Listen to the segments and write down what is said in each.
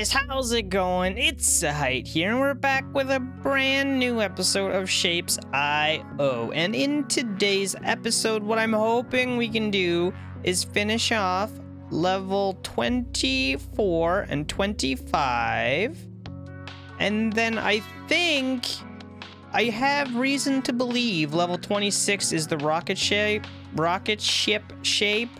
guys, how's it going? It's Zahait here, and we're back with a brand new episode of ShapezIO. And in today's episode, what I'm hoping we can do is finish off level 24 and 25. And then I think I have reason to believe level 26 is the rocket ship shape.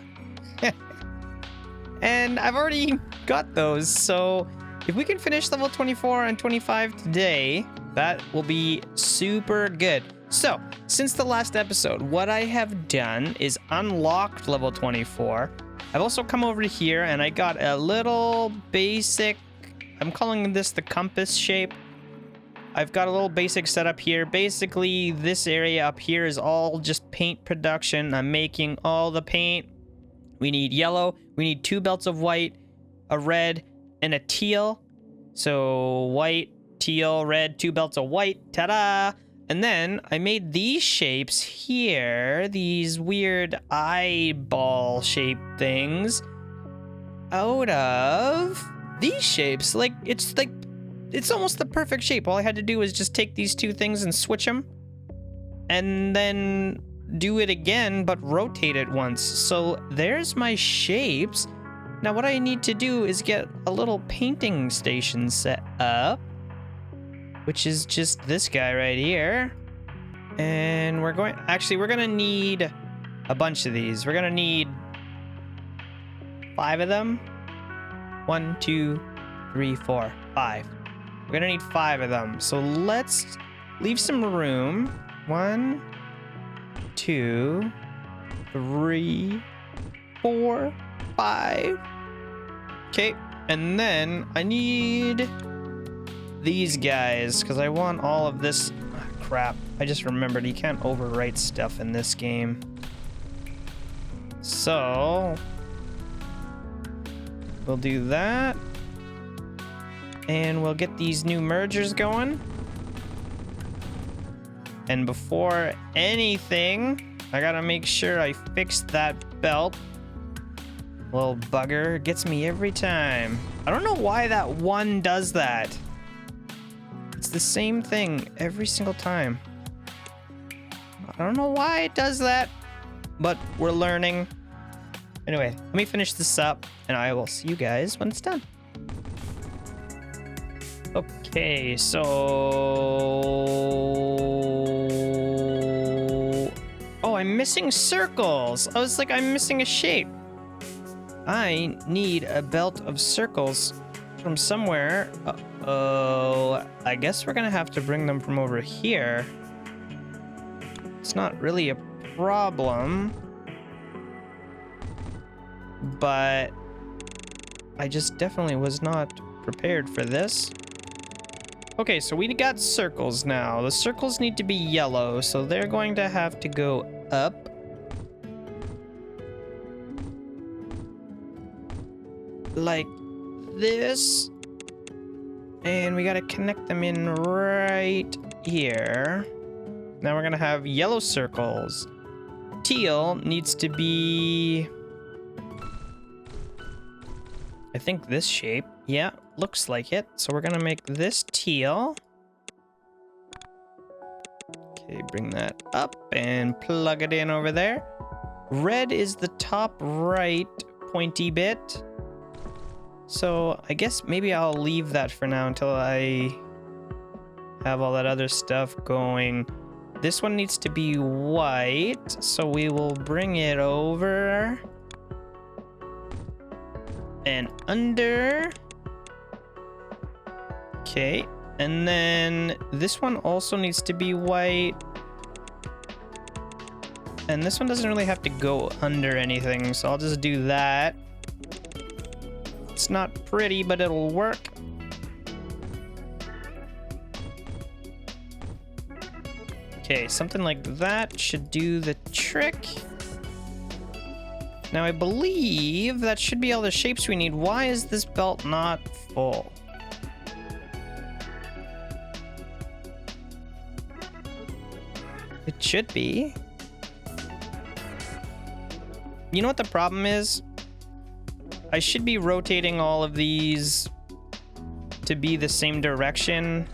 And I've already got those, so if we can finish level 24 and 25 today, that will be super good. So, since the last episode, what I have done is unlocked level 24. I've also come over here and I got a little basic, I'm calling this the compass shape. I've got a little basic setup here. Basically, this area up here is all just paint production. I'm making all the paint. We need yellow, we need 2 belts of white, a red, and a teal. So white, teal, red, 2 belts of white, ta-da! And then I made these shapes here, these weird eyeball shape things, out of these shapes. It's almost the perfect shape. All I had to do was just take these 2 things and switch them. And then do it again, but rotate it once. So there's my shapes. Now what I need to do is get a little painting station set up, which is just this guy right here. And we're gonna need a bunch of these. We're gonna need 5 of them. 1, 2, 3, 4, 5. We're gonna need 5 of them. So let's leave some room. 1, 2, 3, 4, 5. Okay, and then I need these guys because I want all of this. Oh, crap, I just remembered you can't overwrite stuff in this game. So we'll do that. And we'll get these new mergers going. And before anything, I gotta make sure I fix that belt. Little bugger gets me every time. I don't know why that one does that. It's the same thing every single time. I don't know why it does that, but we're learning. Anyway, let me finish this up, and I will see you guys when it's done. Okay, so I'm missing circles. I was like, I'm missing a shape. I need a belt of circles from somewhere. Uh-oh. I guess we're gonna have to bring them from over here. It's not really a problem, but I just definitely was not prepared for this. Okay, so we got circles now. The circles need to be yellow, so they're going to have to go up. Like this. And we gotta connect them in right here. Now we're gonna have yellow circles. Teal needs to be, I think, this shape. Yeah, looks like it. So we're gonna make this teal. Okay, bring that up and plug it in over there. Red is the top right pointy bit. So I guess maybe I'll leave that for now until I have all that other stuff going. This one needs to be white, so we will bring it over and under. Okay, and then this one also needs to be white. And this one doesn't really have to go under anything, so I'll just do that. It's not pretty, but it'll work. Okay, something like that should do the trick. Now I believe that should be all the shapes we need. Why is this belt not full? It should be. You know what the problem is? I should be rotating all of these to be the same direction.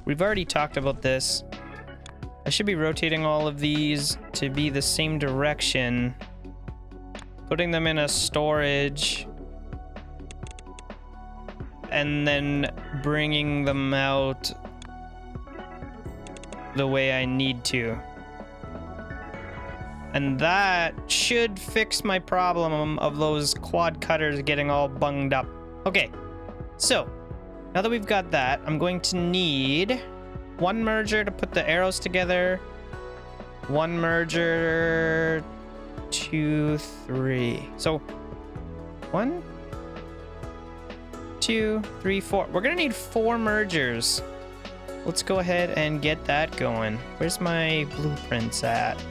We've already talked about this. I should be rotating all of these to be the same direction. Putting them in a storage. And then bringing them out the way I need to. And that should fix my problem of those quad cutters getting all bunged up. Okay, so now that we've got that, I'm going to need one merger to put the arrows together. One merger, 2, 3. So 1, 2, 3, 4. We're gonna need 4 mergers. Let's go ahead and get that going. Where's my blueprints at?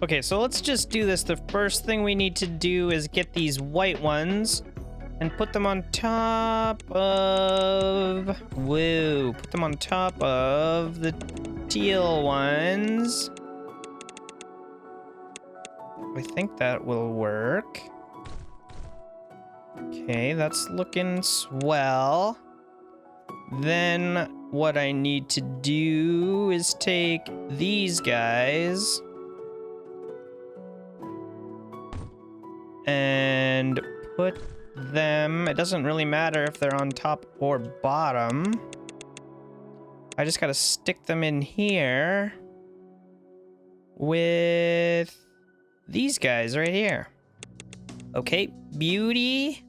Okay, so let's just do this. The first thing we need to do is get these white ones and put them on top of... Whoa, put them on top of the teal ones. I think that will work. Okay, that's looking swell. Then what I need to do is take these guys and put them, it doesn't really matter if they're on top or bottom. I just gotta stick them in here with these guys right here. Okay, beauty.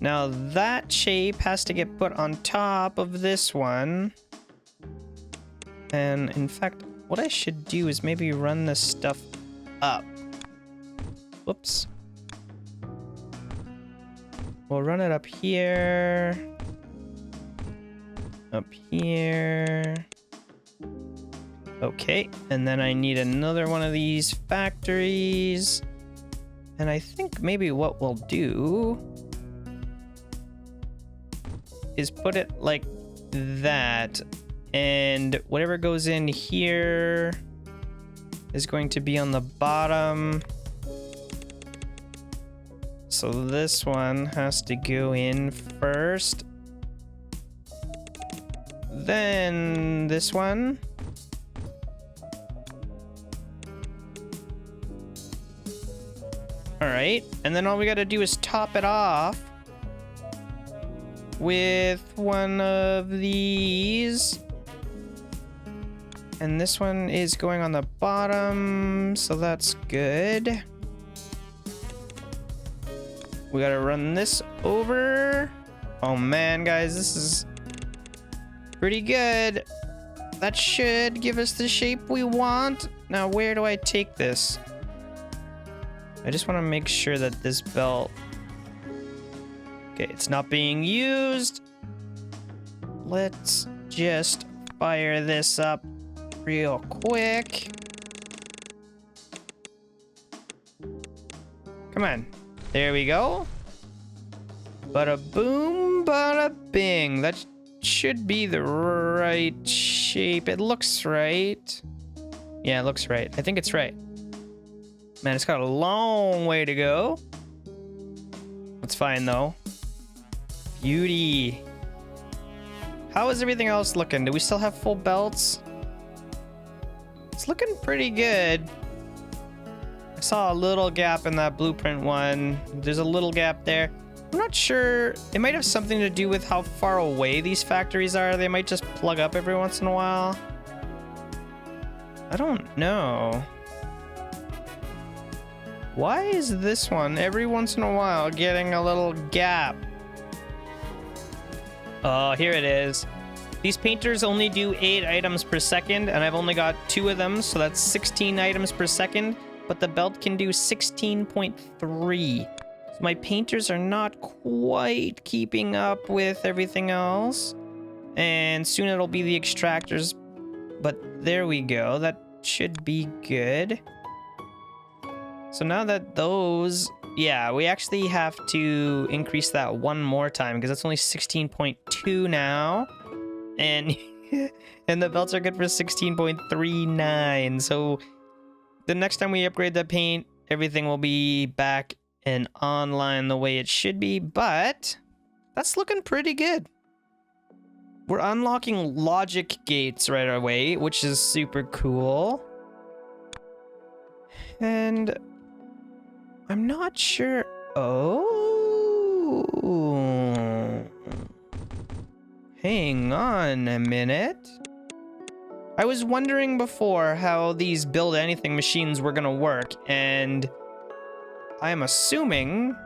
Now that shape has to get put on top of this one. And in fact, what I should do is maybe run this stuff up. Whoops. We'll run it up here. Up here. Okay, and then I need another one of these factories. And I think maybe what we'll do is put it like that. And whatever goes in here is going to be on the bottom. So this one has to go in first. Then this one. All right, and then all we gotta do is top it off with one of these. And this one is going on the bottom, so that's good. We gotta run this over. Oh man, guys, this is pretty good. That should give us the shape we want. Now, where do I take this? I just want to make sure that this belt... Okay, it's not being used. Let's just fire this up real quick. Come on. There we go. Bada boom, bada bing. That should be the right shape. It looks right. Yeah, it looks right. I think it's right. Man, it's got a long way to go. It's fine, though. Beauty. How is everything else looking? Do we still have full belts? It's looking pretty good. I saw a little gap in that blueprint one. There's a little gap there. I'm not sure. It might have something to do with how far away these factories are. They might just plug up every once in a while. I don't know. Why is this one every once in a while getting a little gap? Oh, here it is. These painters only do 8 items per second, and I've only got 2 of them, so that's 16 items per second, but the belt can do 16.3. So my painters are not quite keeping up with everything else, and soon it'll be the extractors, but there we go. That should be good. So now that those, yeah, we actually have to increase that one more time because that's only 16.2 now. And and the belts are good for 16.39. So the next time we upgrade the paint, everything will be back and online the way it should be. But That's looking pretty good. We're unlocking logic gates right away, which is super cool. And I'm not sure. Oh. Hang on a minute. I was wondering before how these build anything machines were gonna work, and I'm assuming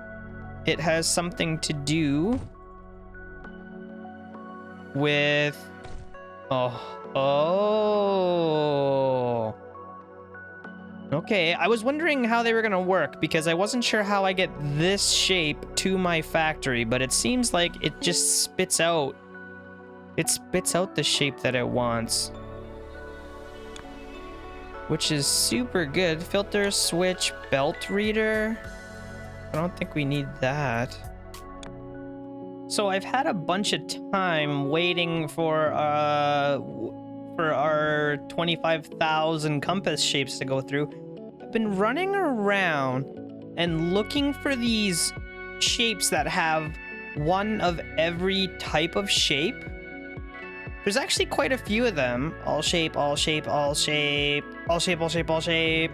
it has something to do with... Oh. Okay, I was wondering how they were gonna work because I wasn't sure how I get this shape to my factory, but it seems like it just spits out. It spits out the shape that it wants, which is super good. Filter, switch, belt reader. I don't think we need that. So I've had a bunch of time waiting for our 25,000 compass shapes to go through. I've been running around and looking for these shapes that have one of every type of shape. There's actually quite a few of them. All shape, all shape, all shape, all shape, all shape, all shape.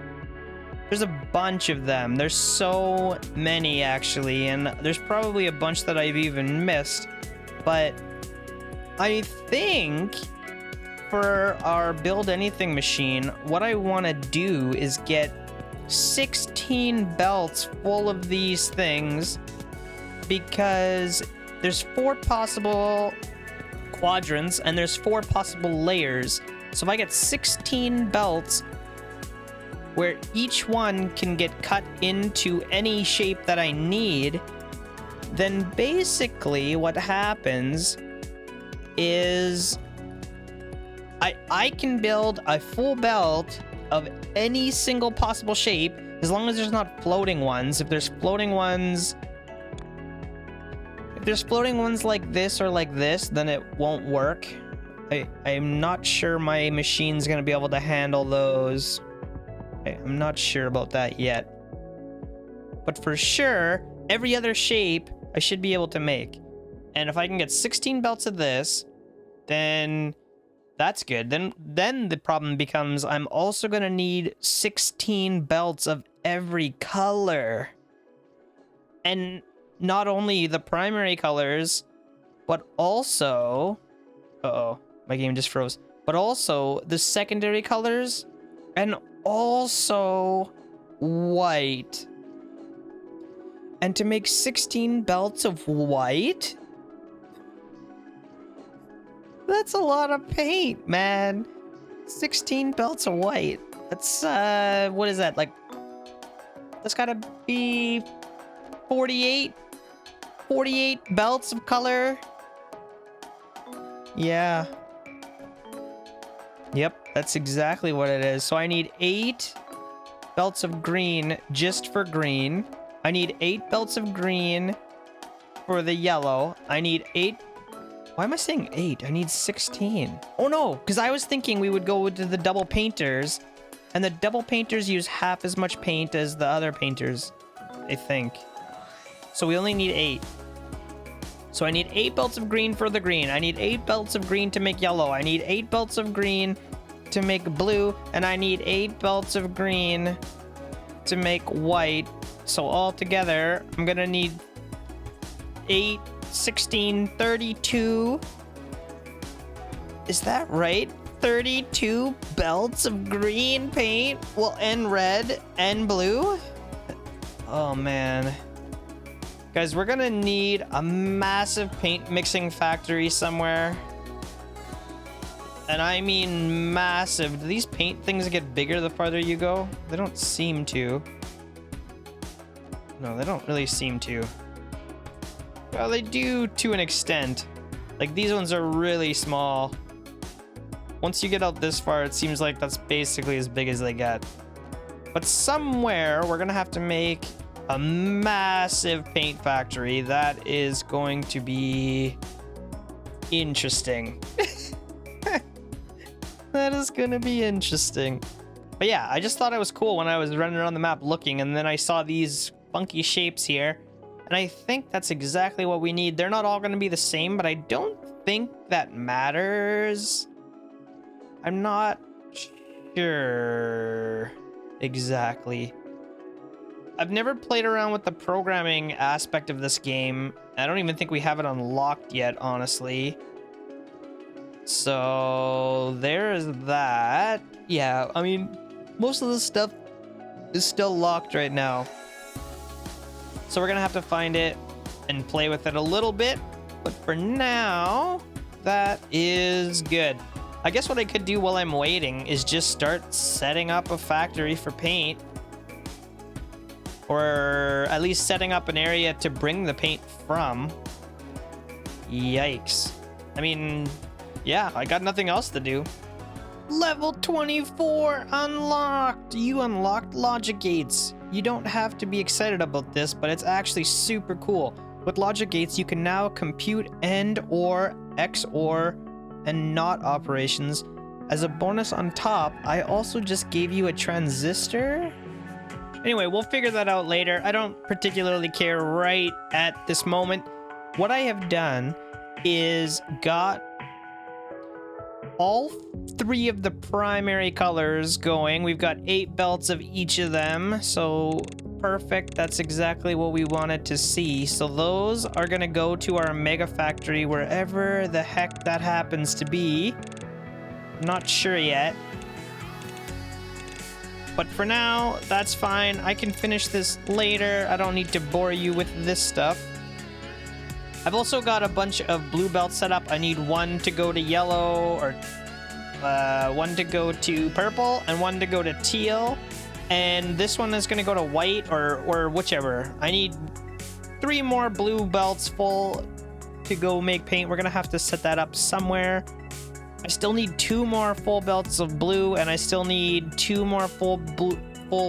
There's a bunch of them. There's so many, actually, and there's probably a bunch that I've even missed. But I think for our build anything machine, what I want to do is get 16 belts full of these things, because there's 4 possible quadrants and there's 4 possible layers. So if I get 16 belts where each one can get cut into any shape that I need, then basically what happens is I can build a full belt of any single possible shape, as long as there's not floating ones. If there's floating ones like this or like this, then it won't work. I'm not sure my machine's gonna be able to handle those. I'm not sure about that yet. But for sure, every other shape I should be able to make. And if I can get 16 belts of this, then that's good. Then the problem becomes I'm also gonna need 16 belts of every color. And not only the primary colors, but also... Uh-oh, my game just froze. But also the secondary colors, and also white. And to make 16 belts of white? That's a lot of paint, man. 16 belts of white. That's, what is that? Like, that's gotta be 48 belts of color. Yeah. Yep, that's exactly what it is. So I need 8 belts of green just for green. I need 8 belts of green for the yellow. I need 8... Why am I saying 8? I need 16. Oh no, because I was thinking we would go to the double painters, and the double painters use half as much paint as the other painters, I think. So we only need 8. So I need 8 belts of green for the green. I need 8 belts of green to make yellow. I need 8 belts of green to make blue. And I need 8 belts of green to make white. So all together, I'm gonna need 8, 16, 32. Is that right? 32 belts of green paint? Well, and red and blue? Oh, man. Guys, we're gonna need a massive paint mixing factory somewhere. And I mean massive. Do these paint things get bigger the farther you go? They don't seem to. No, they don't really seem to. Well, they do to an extent. Like, these ones are really small. Once you get out this far, it seems like that's basically as big as they get. But somewhere, we're gonna have to make a massive paint factory. That is going to be interesting. That is gonna be interesting. But yeah, I just thought it was cool when I was running around the map looking, and then I saw these funky shapes here, and And I think that's exactly what we need. They're not all going to be the same, but I don't think that matters. I'm not sure exactly. I've never played around with the programming aspect of this game. I don't even think we have it unlocked yet, honestly. So there's that. Yeah, I mean, most of the stuff is still locked right now. So we're gonna have to find it and play with it a little bit. But for now, that is good. I guess what I could do while I'm waiting is just start setting up a factory for paint. Or at least setting up an area to bring the paint from. Yikes. I mean, yeah, I got nothing else to do. Level 24 unlocked! You unlocked logic gates. You don't have to be excited about this, but it's actually super cool. With logic gates, you can now compute AND, OR, XOR, and NOT operations. As a bonus on top, I also just gave you a transistor. Anyway, we'll figure that out later. I don't particularly care right at this moment. What I have done is got all 3 of the primary colors going. We've got 8 belts of each of them. So perfect. That's exactly what we wanted to see. So those are going to go to our mega factory wherever the heck that happens to be. Not sure yet. But for now, that's fine. I can finish this later. I don't need to bore you with this stuff. I've also got a bunch of blue belts set up. I need 1 to go to yellow, or 1 to go to purple, and 1 to go to teal. And this one is going to go to white, or whichever. I need 3 more blue belts full to go make paint. We're going to have to set that up somewhere. I still need 2 more full belts of blue, and I still need 2 more full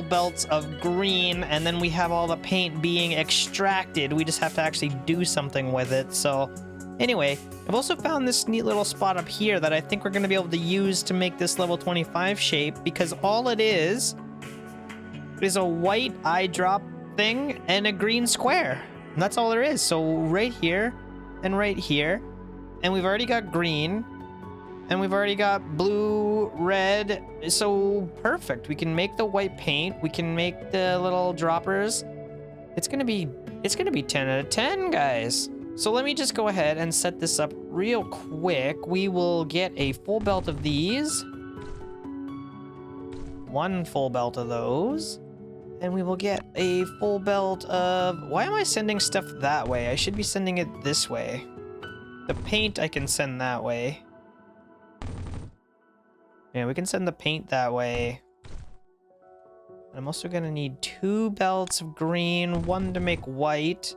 belts of green, and then we have all the paint being extracted. We just have to actually do something with it. So anyway, I've also found this neat little spot up here that I think we're going to be able to use to make this level 25 shape, because all it is a white eyedrop thing and a green square. And that's all there is. So right here and right here, and we've already got green. And we've already got blue, red, so perfect. We can make the white paint. We can make the little droppers. It's gonna be 10 out of 10, guys. So let me just go ahead and set this up real quick. We will get a full belt of these. 1 full belt of those. And we will get a full belt of... Why am I sending stuff that way? I should be sending it this way. The paint I can send that way. Yeah, we can send the paint that way. I'm also gonna need 2 belts of green, 1 to make white,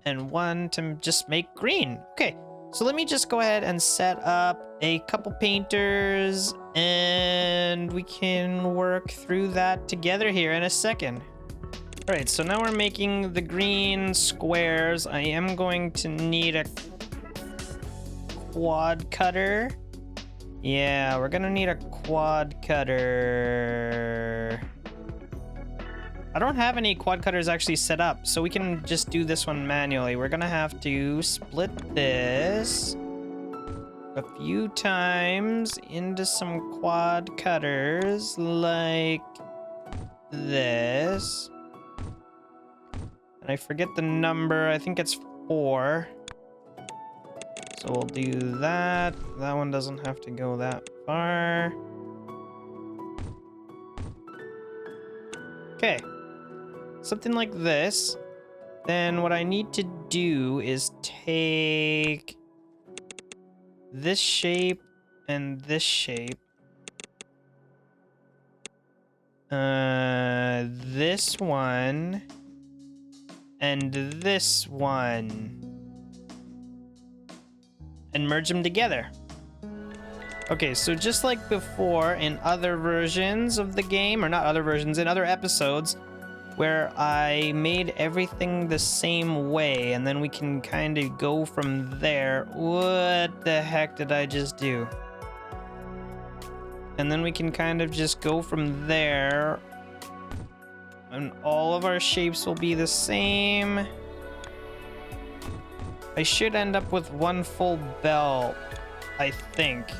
and 1 to just make green. Okay, so let me just go ahead and set up a couple painters, and we can work through that together here in a second. All right, so now we're making the green squares. I am going to need a quad cutter. Yeah, we're gonna need a quad cutter. I don't have any quad cutters actually set up, so we can just do this one manually. We're gonna have to split this a few times into some quad cutters like this. And I forget the number, I think it's 4. So we'll do that. That one doesn't have to go that far. Okay. Something like this. Then what I need to do is take this shape and this shape. This one and this one. And merge them together. Okay, so just like before in other versions of the game, or not other versions, in other episodes, where I made everything the same way, and then we can kind of go from there. What the heck did I just do? And then we can kind of just go from there, and all of our shapes will be the same. I should end up with one full belt, I think,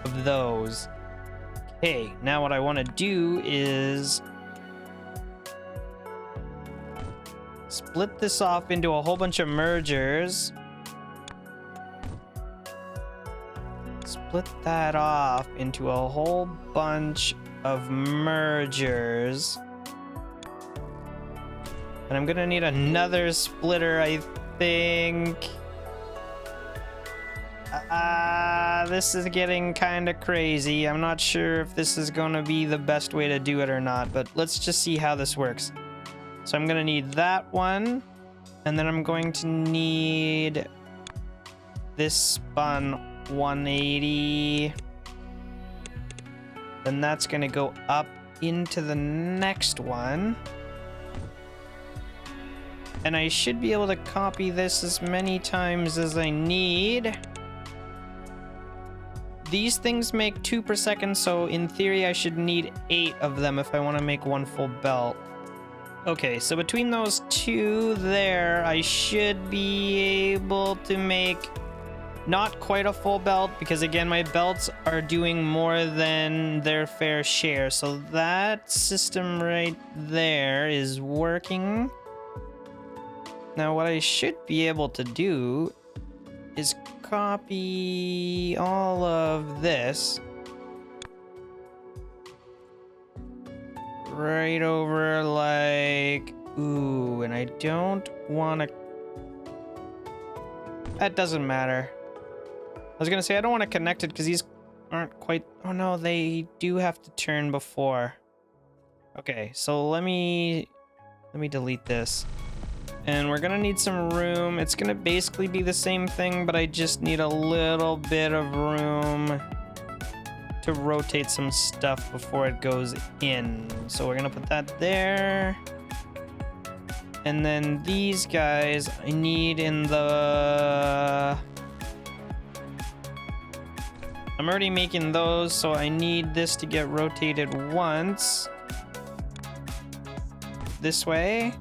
of those. Okay, now what I want to do is split this off into a whole bunch of mergers. Split that off into a whole bunch of mergers. And I'm gonna need another splitter, I think. This is getting kind of crazy. I'm not sure if this is gonna be the best way to do it or not, but let's just see how this works. So I'm gonna need that one, and then I'm going to need this spun 180. Then that's gonna go up into the next one. And I should be able to copy this as many times as I need. These things make 2 per second, so in theory I should need 8 of them if I want to make one full belt. Okay, so between those two there, I should be able to make not quite a full belt, because again, my belts are doing more than their fair share. So that system right there is working. Now what I should be able to do is copy all of this right over like, ooh, and I don't want to, that doesn't matter. I was gonna say I don't want to connect it because these aren't quite, oh no, they do have to turn before. Okay, so let me delete this. And we're gonna need some room. It's gonna basically be the same thing, but I just need a little bit of room to rotate some stuff before it goes in. So we're gonna put that there. And then these guys I need in the... I'm already making those, so I need this to get rotated once. This way.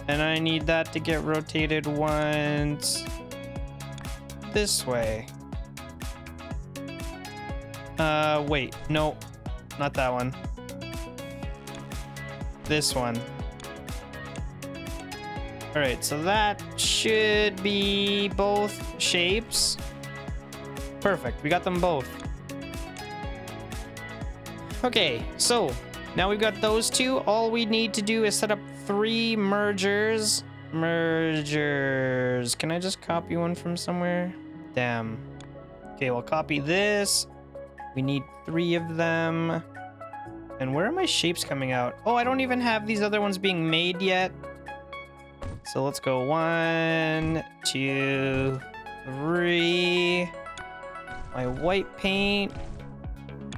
And I need that to get rotated once this way. Wait, no, not that one. This one. All right, so that should be both shapes. Perfect, we got them both. Okay, so now we've got those two. All we need to do is set up 3 mergers. Mergers. Can I just copy one from somewhere? Damn. Okay, we'll copy this. We need 3 of them. And where are my shapes coming out? Oh, I don't even have these other ones being made yet. So let's go 1, 2, 3. My white paint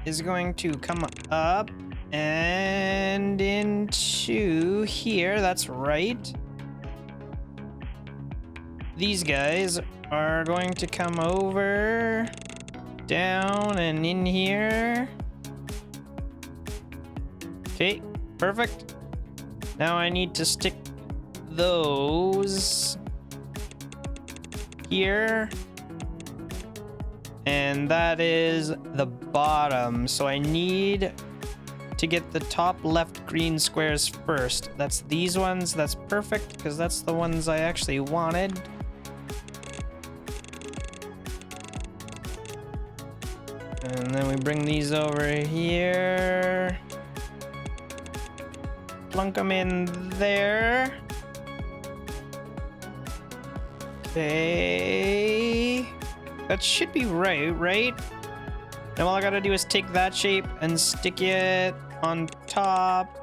is going to come up and into here. That's right. These guys are going to come over, down, and in here. Okay, perfect. Now I need to stick those here. And that is the bottom. So I need to get the top left green squares first. That's these ones. That's perfect, because that's the ones I actually wanted. And then we bring these over here. Plunk them in there. Okay. That should be right? Now all I gotta do is take that shape and stick it on top.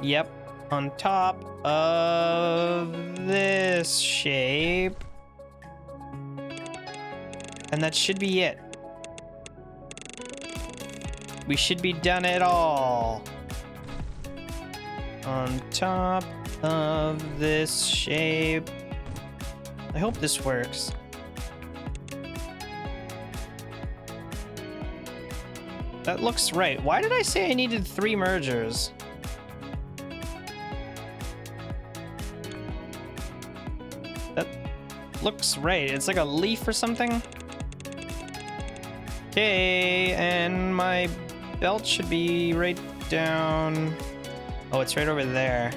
Yep, on top of this shape. And that should be it. We should be done it all. On top of this shape. I hope this works. That looks right. Why did I say I needed 3 mergers? looks right. It's like a leaf or something. Okay, and my belt should be right down. Oh, it's right over there.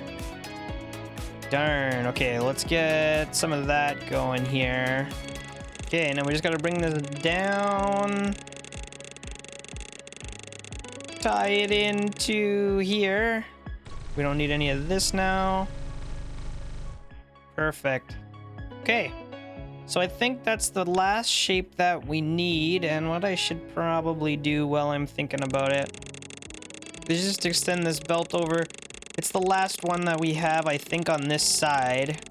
Darn. Okay, let's get some of that going here. Okay, now we just gotta bring this down. Tie it into here. We don't need any of this now. Perfect. Okay. So I think that's the last shape that we need, and what I should probably do while I'm thinking about it is just extend this belt over. It's the last one that we have, I think, on this side.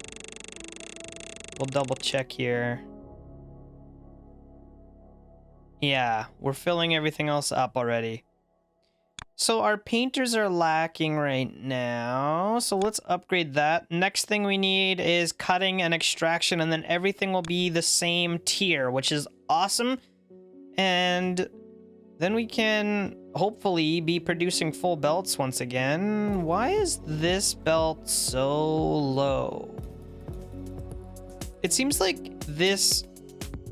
We'll double check here. Yeah, we're filling everything else up already. So our painters are lacking right now, so let's upgrade that. Next thing we need is cutting and extraction, and then everything will be the same tier, which is awesome. And then we can hopefully be producing full belts once again. Why is this belt so low? It seems like this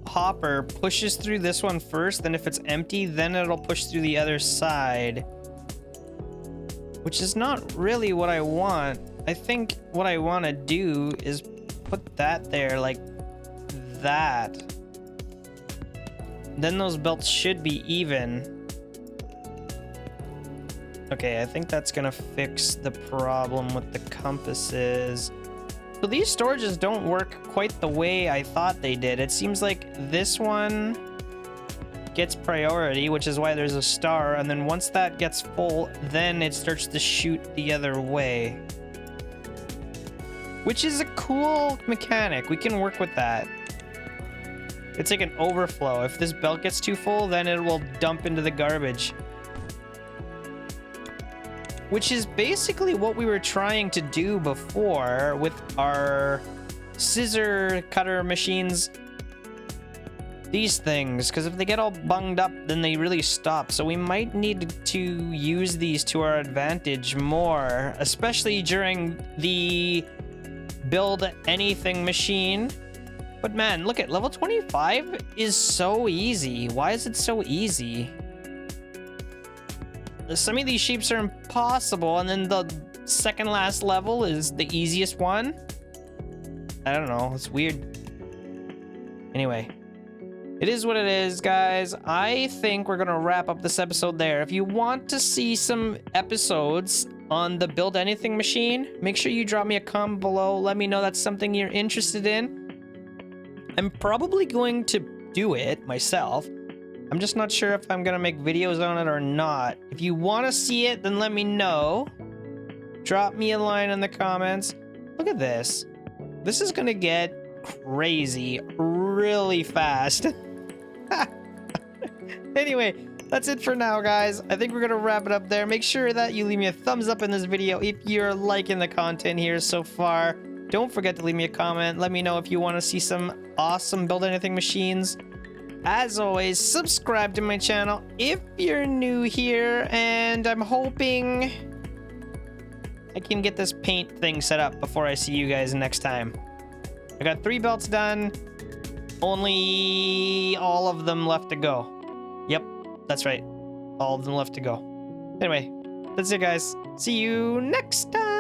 hopper pushes through this one first, then if it's empty, then it'll push through the other side. Which is not really what I want. I think what I want to do is put that there like that. Then those belts should be even. Okay, I think that's gonna fix the problem with the compasses. So these storages don't work quite the way I thought they did. It seems like this one gets priority, which is why there's a star, and then once that gets full, then it starts to shoot the other way. Which is a cool mechanic. We can work with that. It's like an overflow. If this belt gets too full, then it will dump into the garbage. Which is basically what we were trying to do before with our scissor cutter machines. These things, because if they get all bunged up, then they really stop. So we might need to use these to our advantage more, especially during the build anything machine. But man, look at level 25 is so easy. Why is it so easy? Some of these shapes are impossible, and then the second last level is the easiest one. I don't know, it's weird. Anyway. It is what it is, guys. I think we're gonna wrap up this episode there. If you want to see some episodes on the Build Anything machine, make sure you drop me a comment below. Let me know that's something you're interested in. I'm probably going to do it myself. I'm just not sure if I'm gonna make videos on it or not. If you want to see it, then let me know. Drop me a line in the comments. Look at this. This is gonna get crazy really fast. Anyway, that's it for now, guys. I think we're gonna wrap it up there. Make sure that you leave me a thumbs up in this video if you're liking the content here so far. Don't forget to leave me a comment. Let me know if you want to see some awesome Build Anything machines. As always, subscribe to my channel if you're new here, and I'm hoping I can get this paint thing set up before I see you guys next time. I got 3 belts done. Only all of them left to go. Yep, that's right. All of them left to go. Anyway, that's it, guys. See you next time.